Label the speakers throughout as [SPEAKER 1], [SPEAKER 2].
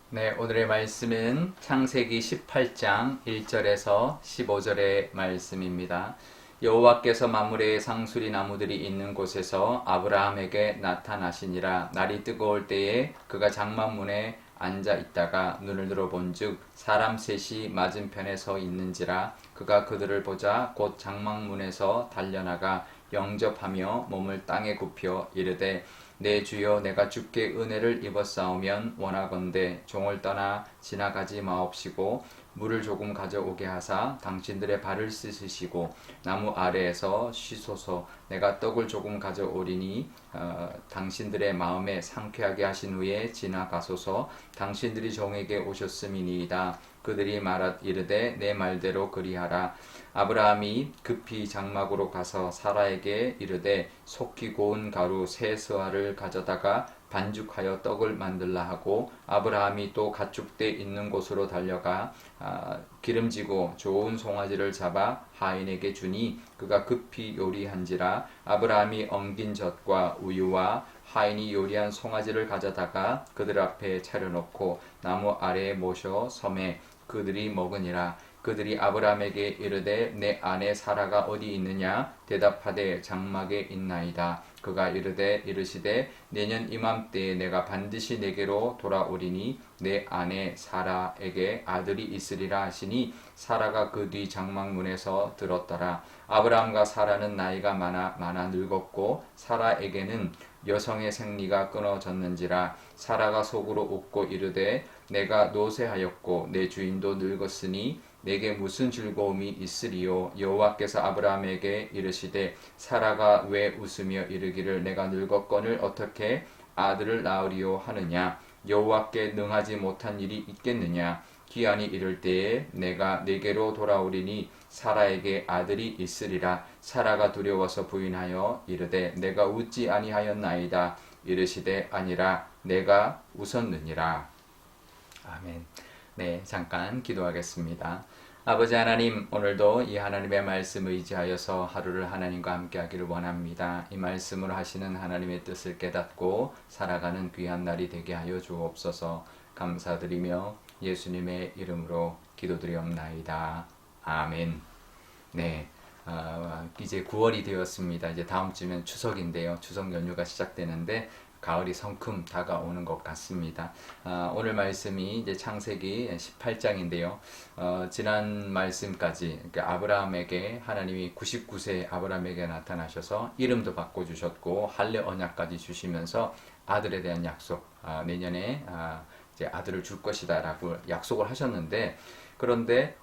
[SPEAKER 1] 네, 오늘의 말씀은 창세기 18장 1절에서 15절의 말씀입니다. 여호와께서 마므레의 상수리 나무들이 있는 곳에서 아브라함에게 나타나시니라. 날이 뜨거울 때에 그가 장막문에 앉아 있다가 눈을 들어 본즉 사람 셋이 맞은편에 서 있는지라. 그가 그들을 보자 곧 장막문에서 달려나가 영접하며 몸을 땅에 굽혀 이르되 내 주여, 내가 주께 은혜를 입었사오면 원하건대 종을 떠나 지나가지 마옵시고 물을 조금 가져오게 하사 당신들의 발을 씻으시고 나무 아래에서 쉬소서. 내가 떡을 조금 가져오리니 당신들의 마음에 상쾌하게 하신 후에 지나가소서. 당신들이 종에게 오셨음이니이다. 그들이 이르되 내 말대로 그리하라. 아브라함이 급히 장막으로 가서 사라에게 이르되 속히 고운 가루 세 스와를 가져다가 반죽하여 떡을 만들라 하고, 아브라함이 또 가축대 있는 곳으로 달려가 기름지고 좋은 송아지를 잡아 하인에게 주니 그가 급히 요리한지라. 아브라함이 엉긴 젖과 우유와 하인이 요리한 송아지를 가져다가 그들 앞에 차려놓고 나무 아래에 모셔 섬에 그들이 먹으니라. 그들이 아브라함에게 이르되 내 아내 사라가 어디 있느냐? 대답하되 장막에 있나이다. 그가 이르시되 내년 이맘때에 내가 반드시 내게로 돌아오리니 내 아내 사라에게 아들이 있으리라 하시니 사라가 그 뒤 장막문에서 들었더라. 아브라함과 사라는 나이가 많아 늙었고 사라에게는 여성의 생리가 끊어졌는지라. 사라가 속으로 웃고 이르되 내가 노쇠하였고 내 주인도 늙었으니 내게 무슨 즐거움이 있으리요? 여호와께서 아브라함에게 이르시되 사라가 왜 웃으며 이르기를 내가 늙었거늘 어떻게 아들을 낳으리요 하느냐? 여호와께 능하지 못한 일이 있겠느냐? 기한이 이를 때에 내가 내게로 돌아오리니 사라에게 아들이 있으리라. 사라가 두려워서 부인하여 이르되 내가 웃지 아니하였나이다. 이르시되 아니라 내가 웃었느니라. 아멘. 네, 잠깐 기도하겠습니다. 아버지 하나님, 오늘도 이 하나님의 말씀을 의지하여서 하루를 하나님과 함께 하기를 원합니다. 이 말씀을 하시는 하나님의 뜻을 깨닫고 살아가는 귀한 날이 되게 하여 주옵소서. 감사드리며 예수님의 이름으로 기도드리옵나이다. 아멘. 네. 이제 9월이 되었습니다. 이제 다음 주면 추석인데요. 추석 연휴가 시작되는데 가을이 성큼 다가오는 것 같습니다. 오늘 말씀이 이제 창세기 18장인데요. 지난 말씀까지 그러니까 아브라함에게 하나님이 99세 아브라함에게 나타나셔서 이름도 바꿔주셨고 할례 언약까지 주시면서 아들에 대한 약속, 내년에 이제 아들을 줄 것이다라고 약속을 하셨는데, 그런데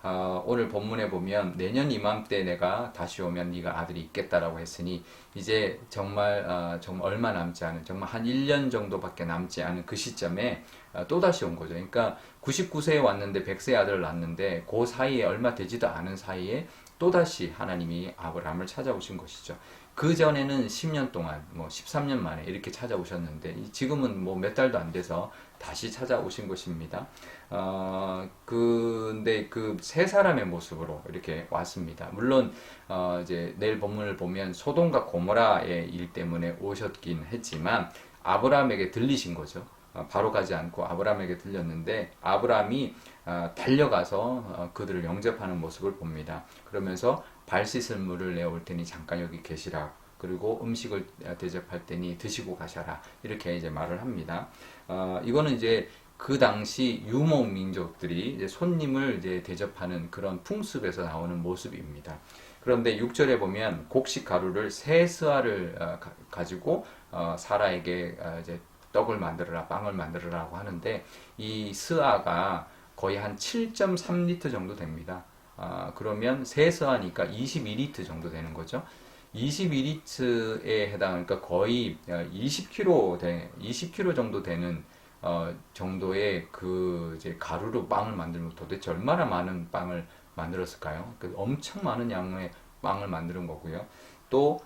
[SPEAKER 1] 오늘 본문에 보면 내년 이맘때 내가 다시 오면 네가 아들이 있겠다라고 했으니 이제 정말 얼마 남지 않은, 정말 한 1년 정도밖에 남지 않은 그 시점에 또다시 온 거죠. 그러니까 99세에 왔는데 100세 아들을 낳았는데 그 사이에 얼마 되지도 않은 사이에 또다시 하나님이 아브라함을 찾아오신 것이죠. 그 전에는 10년 동안, 13년 만에 이렇게 찾아오셨는데 지금은 몇 달도 안 돼서 다시 찾아오신 것입니다. 근데 그 세 사람의 모습으로 이렇게 왔습니다. 물론 이제 내일 본문을 보면 소돔과 고모라의 일 때문에 오셨긴 했지만 아브라함에게 들리신 거죠. 바로 가지 않고 아브라함에게 들렸는데 아브라함이 달려가서 그들을 영접하는 모습을 봅니다. 그러면서 발 씻을 물을 내올 테니 잠깐 여기 계시라. 그리고 음식을 대접할 테니 드시고 가셔라. 이렇게 이제 말을 합니다. 이거는 이제 그 당시 유목 민족들이 이제 손님을 이제 대접하는 그런 풍습에서 나오는 모습입니다. 그런데 6절에 보면 곡식 가루를 세 스아를 가지고 사라에게 이제 떡을 만들어라, 빵을 만들어라고 하는데 이 스아가 거의 한 7.3리터 정도 됩니다. 그러면 세 스아니까 22리터 정도 되는 거죠. 22리터에 해당하니까 거의 20kg 정도 되는 정도의 그 이제 가루로 빵을 만들면 도대체 얼마나 많은 빵을 만들었을까요? 엄청 많은 양의 빵을 만드는 거고요. 또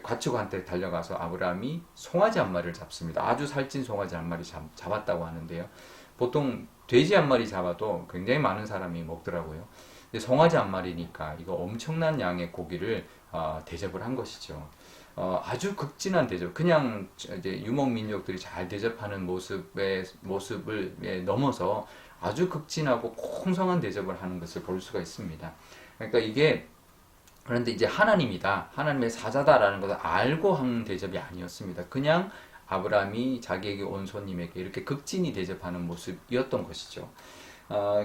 [SPEAKER 1] 가축한테 달려가서 아브라함이 송아지 한 마리를 잡습니다. 아주 살찐 송아지 한 마리 잡았다고 하는데요. 보통 돼지 한 마리 잡아도 굉장히 많은 사람이 먹더라고요. 근데 송아지 한 마리니까 이거 엄청난 양의 고기를 대접을 한 것이죠. 아주 극진한 대접, 그냥 이제 유목민족들이 잘 대접하는 모습을 넘어서 아주 극진하고 공성한 대접을 하는 것을 볼 수가 있습니다. 그러니까 이게 그런데 이제 하나님이다, 하나님의 사자다라는 것을 알고 한 대접이 아니었습니다. 그냥 아브라함이 자기에게 온 손님에게 이렇게 극진히 대접하는 모습이었던 것이죠.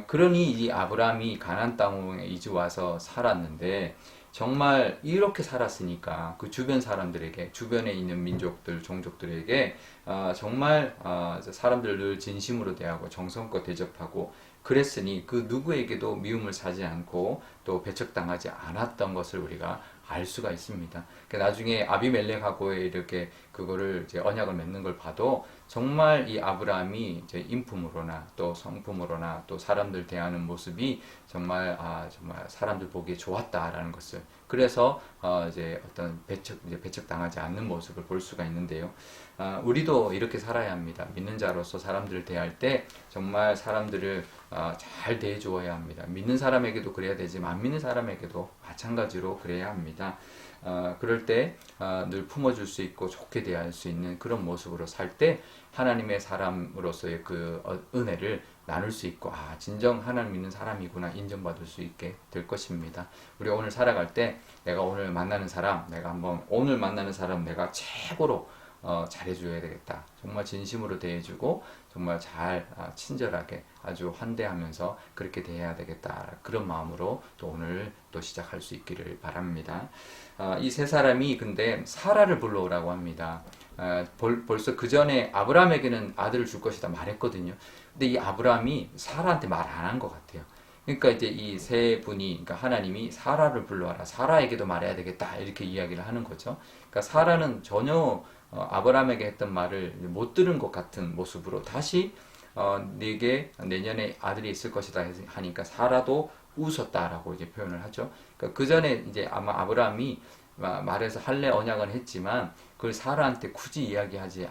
[SPEAKER 1] 그러니 이 아브라함이 가나안 땅에 이제 와서 살았는데 정말 이렇게 살았으니까 그 주변 사람들에게, 주변에 있는 민족들, 종족들에게 정말 사람들을 늘 진심으로 대하고 정성껏 대접하고 그랬으니 그 누구에게도 미움을 사지 않고 또 배척당하지 않았던 것을 우리가 알 수가 있습니다. 나중에 아비멜렉하고 이렇게 그거를 이제 언약을 맺는 걸 봐도 정말 이 아브라함이 이제 인품으로나 또 성품으로나 또 사람들 대하는 모습이 정말 정말 사람들 보기에 좋았다라는 것을, 그래서 이제 어떤 배척당하지 않는 모습을 볼 수가 있는데요. 우리도 이렇게 살아야 합니다. 믿는 자로서 사람들을 대할 때 정말 사람들을 잘 대해주어야 합니다. 믿는 사람에게도 그래야 되지만 안 믿는 사람에게도 마찬가지로 그래야 합니다. 그럴 때 늘 품어줄 수 있고 좋게 대할 수 있는 그런 모습으로 살 때 하나님의 사람으로서의 그 은혜를 나눌 수 있고 진정 하나님 믿는 사람이구나 인정받을 수 있게 될 것입니다. 우리 오늘 살아갈 때 내가 오늘 만나는 사람, 오늘 만나는 사람 내가 최고로 잘해줘야 되겠다. 정말 진심으로 대해주고 정말 잘 친절하게 아주 환대하면서 그렇게 대해야 되겠다. 그런 마음으로 또 오늘 또 시작할 수 있기를 바랍니다. 이 세 사람이 근데 사라를 불러오라고 합니다. 벌써 그 전에 아브라함에게는 아들을 줄 것이다 말했거든요. 근데 이 아브라함이 사라한테 말 안 한 것 같아요. 그러니까 이제 이 세 분이, 그러니까 하나님이 사라를 불러와라, 사라에게도 말해야 되겠다 이렇게 이야기를 하는 거죠. 그러니까 사라는 전혀 아브라함에게 했던 말을 못 들은 것 같은 모습으로 다시 네게 내년에 아들이 있을 것이다 하니까 사라도 웃었다라고 이제 표현을 하죠. 그러니까 그 전에 이제 아마 아브라함이 말해서 할례 언약은 했지만 그걸 사라한테 굳이 이야기하지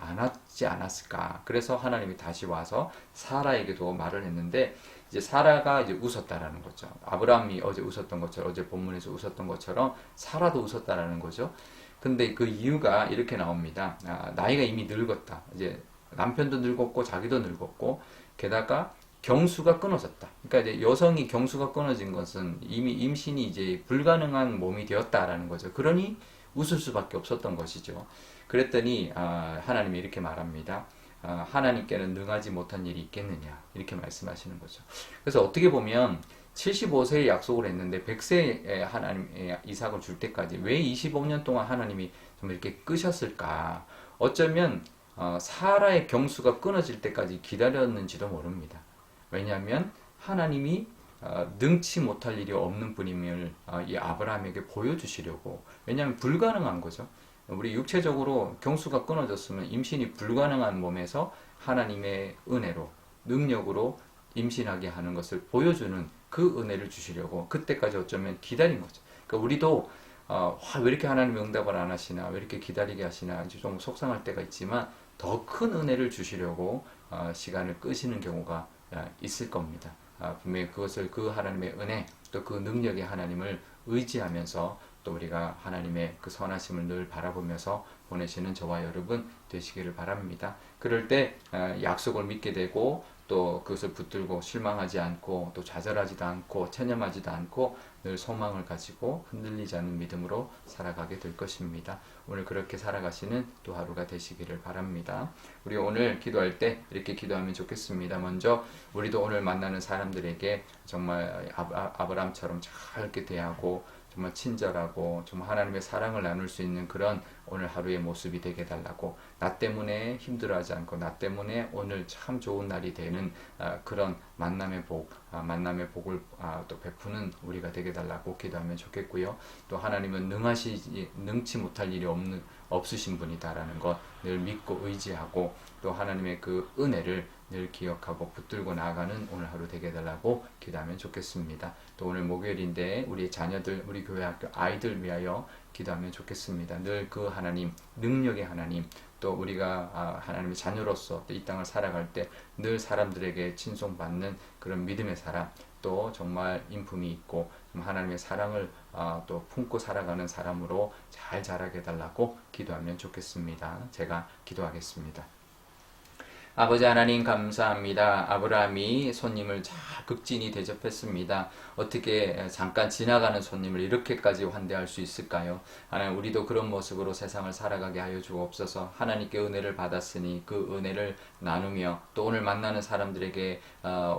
[SPEAKER 1] 않았을까. 그래서 하나님이 다시 와서 사라에게도 말을 했는데 이제 사라가 이제 웃었다라는 거죠. 아브라함이 어제 웃었던 것처럼, 어제 본문에서 웃었던 것처럼 사라도 웃었다라는 거죠. 근데 그 이유가 이렇게 나옵니다. 나이가 이미 늙었다. 이제 남편도 늙었고 자기도 늙었고 게다가 경수가 끊어졌다. 그러니까 이제 여성이 경수가 끊어진 것은 이미 임신이 이제 불가능한 몸이 되었다라는 거죠. 그러니 웃을 수밖에 없었던 것이죠. 그랬더니 하나님이 이렇게 말합니다. 하나님께는 능하지 못한 일이 있겠느냐 이렇게 말씀하시는 거죠. 그래서 어떻게 보면 75세에 약속을 했는데 100세에 하나님 이삭을 줄 때까지 왜 25년 동안 하나님이 좀 이렇게 끄셨을까? 어쩌면 사라의 경수가 끊어질 때까지 기다렸는지도 모릅니다. 왜냐하면 하나님이 능치 못할 일이 없는 분임을 이 아브라함에게 보여주시려고. 왜냐하면 불가능한 거죠. 우리 육체적으로 경수가 끊어졌으면 임신이 불가능한 몸에서 하나님의 은혜로, 능력으로 임신하게 하는 것을 보여주는 그 은혜를 주시려고 그때까지 어쩌면 기다린 거죠. 그러니까 우리도 왜 이렇게 하나님이 응답을 안 하시나, 왜 이렇게 기다리게 하시나 좀 속상할 때가 있지만 더 큰 은혜를 주시려고 시간을 끄시는 경우가 있을 겁니다. 분명히 그것을 그 하나님의 은혜 또 그 능력의 하나님을 의지하면서 또 우리가 하나님의 그 선하심을 늘 바라보면서 보내시는 저와 여러분 되시기를 바랍니다. 그럴 때 약속을 믿게 되고 또 그것을 붙들고 실망하지 않고 또 좌절하지도 않고 체념하지도 않고 늘 소망을 가지고 흔들리지 않는 믿음으로 살아가게 될 것입니다. 오늘 그렇게 살아가시는 또 하루가 되시기를 바랍니다. 우리 오늘 기도할 때 이렇게 기도하면 좋겠습니다. 먼저 우리도 오늘 만나는 사람들에게 정말 아브라함처럼 잘 이렇게 대하고 정말 친절하고 정말 하나님의 사랑을 나눌 수 있는 그런 오늘 하루의 모습이 되게 달라고, 나 때문에 힘들어하지 않고 나 때문에 오늘 참 좋은 날이 되는 그런 만남의 복을 또 베푸는 우리가 되게 달라고 기도하면 좋겠고요. 또 하나님은 능치 못할 일이 없으신 분이다라는 것 늘 믿고 의지하고 또 하나님의 그 은혜를 늘 기억하고 붙들고 나아가는 오늘 하루 되게 달라고 기도하면 좋겠습니다. 또 오늘 목요일인데 우리 자녀들, 우리 교회 학교 아이들 위하여 기도하면 좋겠습니다. 늘 그 하나님, 능력의 하나님, 또 우리가 하나님의 자녀로서 이 땅을 살아갈 때 늘 사람들에게 칭송받는 그런 믿음의 사람, 또 정말 인품이 있고 하나님의 사랑을 또 품고 살아가는 사람으로 잘 자라게 해달라고 기도하면 좋겠습니다. 제가 기도하겠습니다. 아버지 하나님 감사합니다. 아브라함이 손님을 잘 극진히 대접했습니다. 어떻게 잠깐 지나가는 손님을 이렇게까지 환대할 수 있을까요? 하나님, 우리도 그런 모습으로 세상을 살아가게 하여 주옵소서. 하나님께 은혜를 받았으니 그 은혜를 나누며 또 오늘 만나는 사람들에게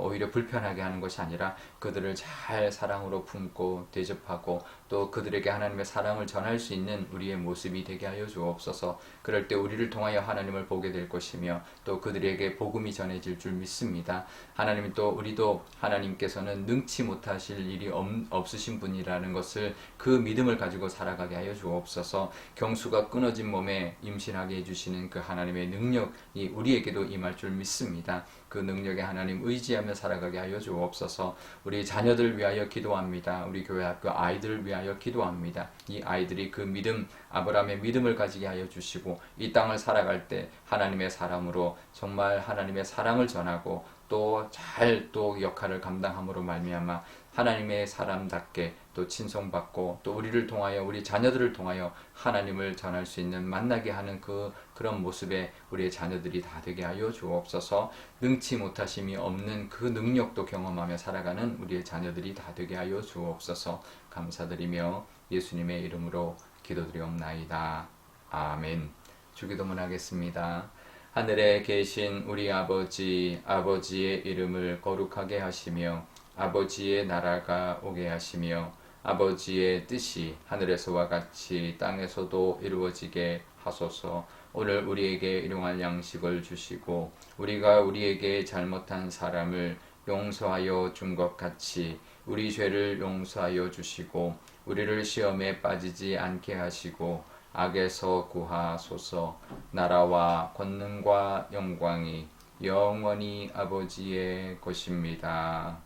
[SPEAKER 1] 오히려 불편하게 하는 것이 아니라 그들을 잘 사랑으로 품고 대접하고 또 그들에게 하나님의 사랑을 전할 수 있는 우리의 모습이 되게 하여 주옵소서. 그럴 때 우리를 통하여 하나님을 보게 될 것이며 또 그들에게 복음이 전해질 줄 믿습니다. 하나님, 또 우리도 하나님께서는 능치 못하실 일이 없으신 분이라는 것을 그 믿음을 가지고 살아가게 하여 주옵소서. 경수가 끊어진 몸에 임신하게 해주시는 그 하나님의 능력이 우리에게도 임할 줄 믿습니다. 그 능력에 하나님 의지하며 살아가게 하여 주옵소서. 우리 자녀들 위하여 기도합니다. 우리 교회 학교 아이들을 위하여 기도합니다. 이 아이들이 그 믿음, 아브라함의 믿음을 가지게 하여 주시고 이 땅을 살아갈 때 하나님의 사람으로 정말 하나님의 사랑을 전하고 또 잘 또 역할을 감당함으로 말미암아 하나님의 사람답게 또 친송받고 또 우리를 통하여 우리 자녀들을 통하여 하나님을 전할 수 있는 만나게 하는 그런 모습에 우리의 자녀들이 다 되게 하여 주옵소서. 능치 못하심이 없는 그 능력도 경험하며 살아가는 우리의 자녀들이 다 되게 하여 주옵소서. 감사드리며 예수님의 이름으로 기도드리옵나이다. 아멘. 주기도문 하겠습니다. 하늘에 계신 우리 아버지, 아버지의 이름을 거룩하게 하시며 아버지의 나라가 오게 하시며 아버지의 뜻이 하늘에서와 같이 땅에서도 이루어지게 하소서. 오늘 우리에게 일용할 양식을 주시고 우리가 우리에게 잘못한 사람을 용서하여 준 것 같이 우리 죄를 용서하여 주시고 우리를 시험에 빠지지 않게 하시고 악에서 구하소서. 나라와 권능과 영광이 영원히 아버지의 것입니다.